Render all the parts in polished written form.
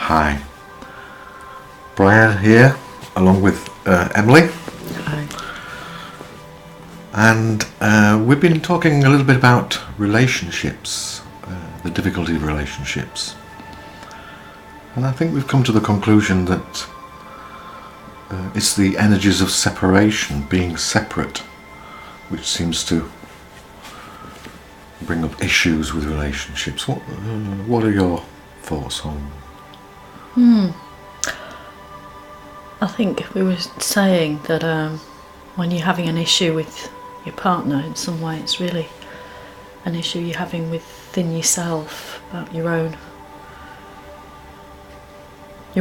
Hi. Brian here, along with Emily. Hi. And we've been talking a little bit about relationships, the difficulty of relationships. And I think we've come to the conclusion that it's the energies of separation, being separate, which seems to bring up issues with relationships. What are your thoughts on? I think we were saying that when you're having an issue with your partner, in some way it's really an issue you're having within yourself, about your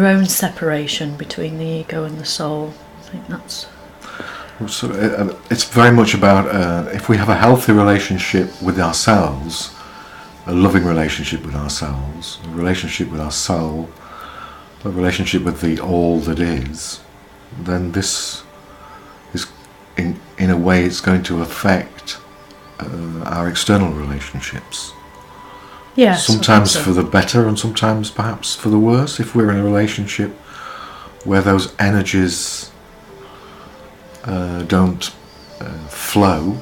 own separation between the ego and the soul. I think that's... So it's very much about if we have a healthy relationship with ourselves, a loving relationship with ourselves, a relationship with our soul, a relationship with the all that is, then this is, in a way, it's going to affect our external relationships. Yes. Sometimes for the better and sometimes perhaps for the worse. If we're in a relationship where those energies don't flow,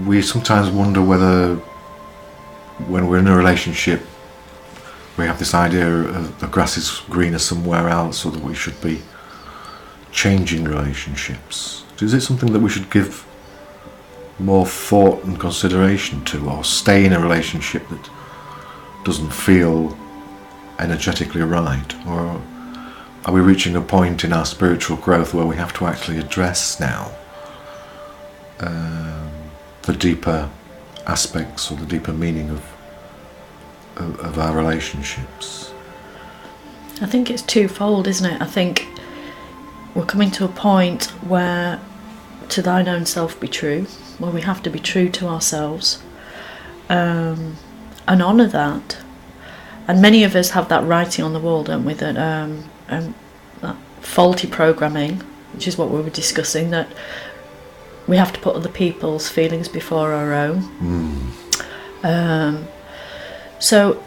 we sometimes wonder whether, when we're in a relationship, we have this idea of the grass is greener somewhere else, or that we should be changing relationships. Is it something that we should give more thought and consideration to, or stay in a relationship that doesn't feel energetically right? Or are we reaching a point in our spiritual growth where we have to actually address now the deeper aspects or the deeper meaning of our relationships? I think it's twofold, isn't it? I think we're coming to a point where to thine own self be true, where we have to be true to ourselves and honour that. And many of us have that writing on the wall, don't we, that that faulty programming, which is what we were discussing, that we have to put other people's feelings before our own. So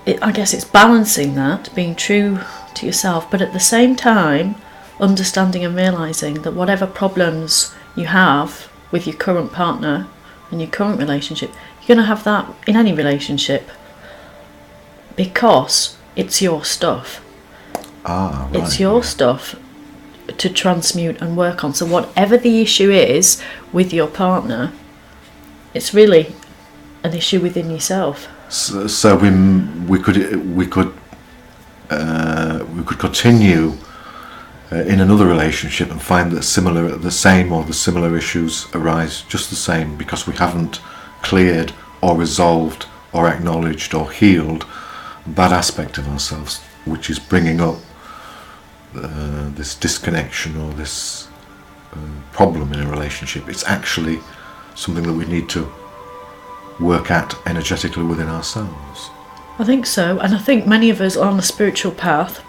I guess it's balancing that, being true to yourself, but at the same time understanding and realising that whatever problems you have with your current partner and your current relationship, you're going to have that in any relationship, because it's your stuff. Right. It's your stuff to transmute and work on. So whatever the issue is with your partner, it's really an issue within yourself. So we could continue in another relationship and find that the similar issues arise just the same, because we haven't cleared or resolved or acknowledged or healed that aspect of ourselves, which is bringing up this disconnection or this problem in a relationship. It's actually something that we need to work at energetically within ourselves. I think so, and I think many of us on the spiritual path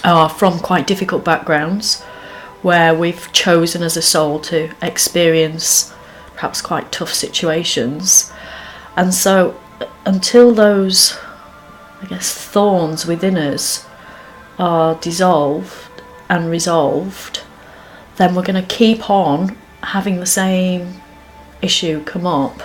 are from quite difficult backgrounds, where we've chosen as a soul to experience perhaps quite tough situations, and so until those, I guess, thorns within us are dissolved and resolved, then we're going to keep on having the same issue come up.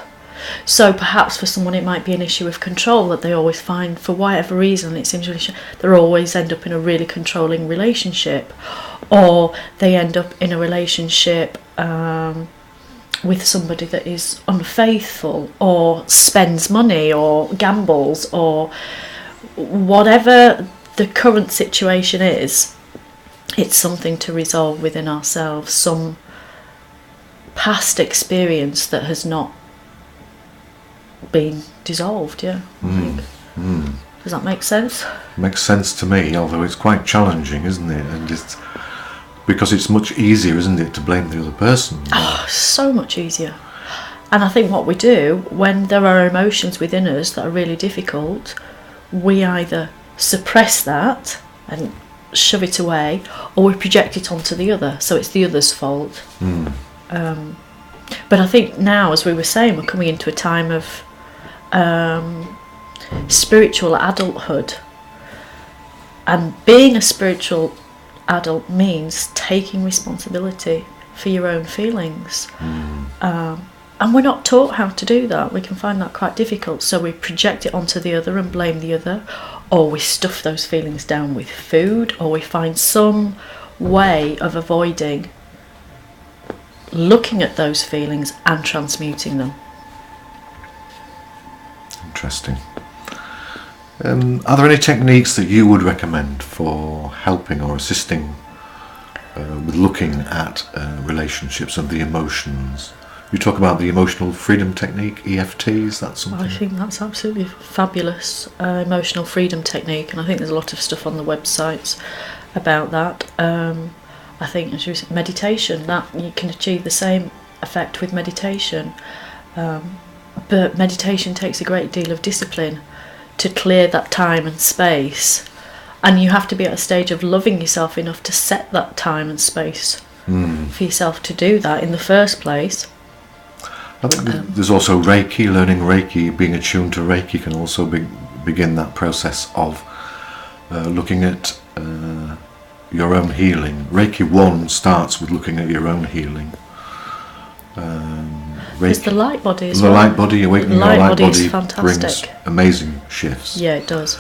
So perhaps for someone it might be an issue of control, that they always find, for whatever reason, it seems really they always end up in a really controlling relationship, or they end up in a relationship with somebody that is unfaithful, or spends money, or gambles, or whatever the current situation is. It's something to resolve within ourselves, some past experience that has not been dissolved. I think. Does that make sense? Makes sense to me, although it's quite challenging, isn't it? And it's because it's much easier, isn't it, to blame the other person? So much easier. And I think what we do when there are emotions within us that are really difficult, we either suppress that and shove it away, or we project it onto the other, so it's the other's fault. But I think now, as we were saying, we're coming into a time of spiritual adulthood. And being a spiritual adult means taking responsibility for your own feelings. And we're not taught how to do that. We can find that quite difficult. So we project it onto the other and blame the other, or we stuff those feelings down with food, or we find some way of avoiding looking at those feelings and transmuting them. Interesting. Are there any techniques that you would recommend for helping or assisting with looking at relationships and the emotions? You talk about the emotional freedom technique, EFT, is that something? I think that's absolutely fabulous, emotional freedom technique, and I think there's a lot of stuff on the websites about that. I think, as you said, meditation, that you can achieve the same effect with meditation, but meditation takes a great deal of discipline to clear that time and space, and you have to be at a stage of loving yourself enough to set that time and space for yourself to do that in the first place. I think there's also Reiki. Learning Reiki, being attuned to Reiki, can also begin that process of looking at your own healing. Reiki 1 starts with looking at your own healing. It's the light body as the well. Light body, awakening your light body fantastic. brings amazing shifts. Yeah, it does.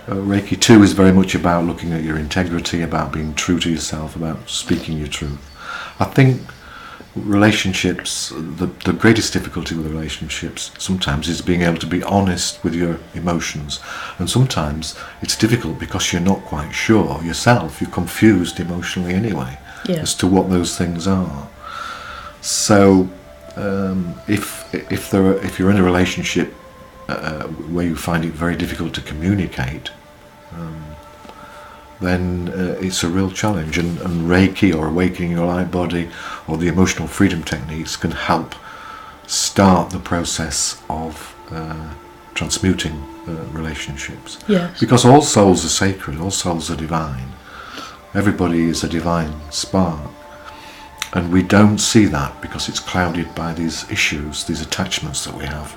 Reiki 2 is very much about looking at your integrity, about being true to yourself, about speaking your truth. I think relationships, the greatest difficulty with relationships sometimes is being able to be honest with your emotions, and sometimes it's difficult because you're not quite sure yourself, you're confused emotionally anyway as to what those things are. So if you're in a relationship where you find it very difficult to communicate, then it's a real challenge, and Reiki or awakening your light body or the emotional freedom techniques can help start the process of transmuting relationships. Yes. Because all souls are sacred, all souls are divine. Everybody is a divine spark, and we don't see that because it's clouded by these issues, these attachments that we have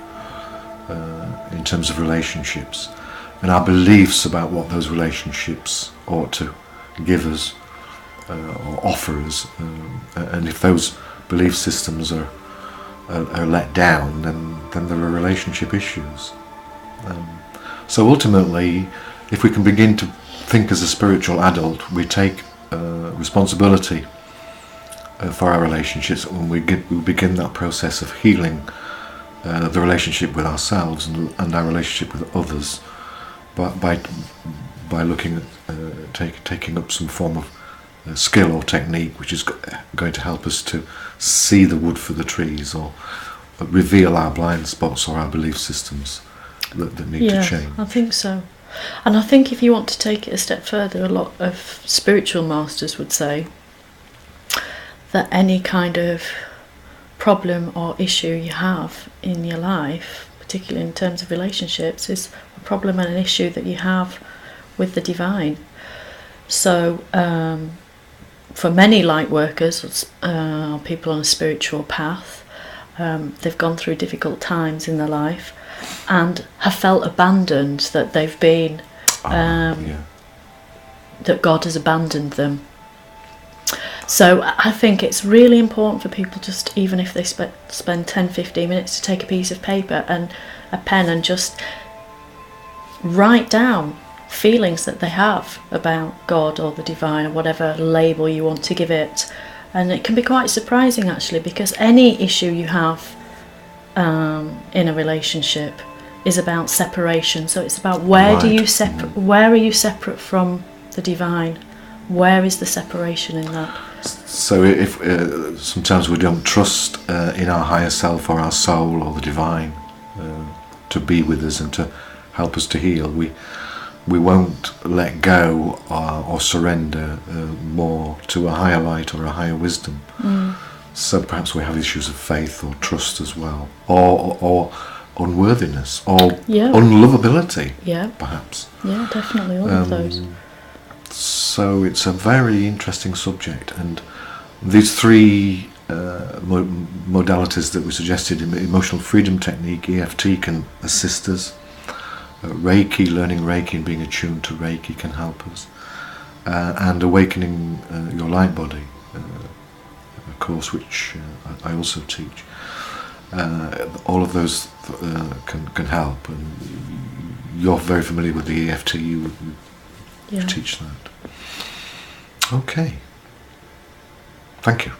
in terms of relationships, and our beliefs about what those relationships ought to give us or offer us, and if those belief systems are let down, then there are relationship issues. So ultimately, if we can begin to think as a spiritual adult, we take responsibility for our relationships, and we begin that process of healing the relationship with ourselves and our relationship with others, by looking at taking up some form of skill or technique which is going to help us to see the wood for the trees, or reveal our blind spots or our belief systems that need to change. I think so. And I think if you want to take it a step further, a lot of spiritual masters would say that any kind of problem or issue you have in your life, particularly in terms of relationships, is a problem and an issue that you have with the divine. So for many light workers, people on a spiritual path, they've gone through difficult times in their life and have felt abandoned, that they've been that God has abandoned them. So I think it's really important for people, just even if they spend 10-15 minutes, to take a piece of paper and a pen and just write down feelings that they have about God or the divine, or whatever label you want to give it. And it can be quite surprising, actually, because any issue you have in a relationship is about separation. So it's about where are you separate from the divine? Where is the separation in that? So if sometimes we don't trust in our higher self or our soul or the divine to be with us and to help us to heal, we won't let go or surrender more to a higher light or a higher wisdom. So perhaps we have issues of faith or trust as well, or unworthiness, or unlovability, perhaps. Yeah, definitely, all of those. So it's a very interesting subject, and these three modalities that were suggested in the emotional freedom technique, EFT can assist us. Reiki, learning Reiki and being attuned to Reiki can help us. And awakening your light body, a course which I also teach. All of those can help, and you're very familiar with the EFT, you teach that. Okay. Thank you.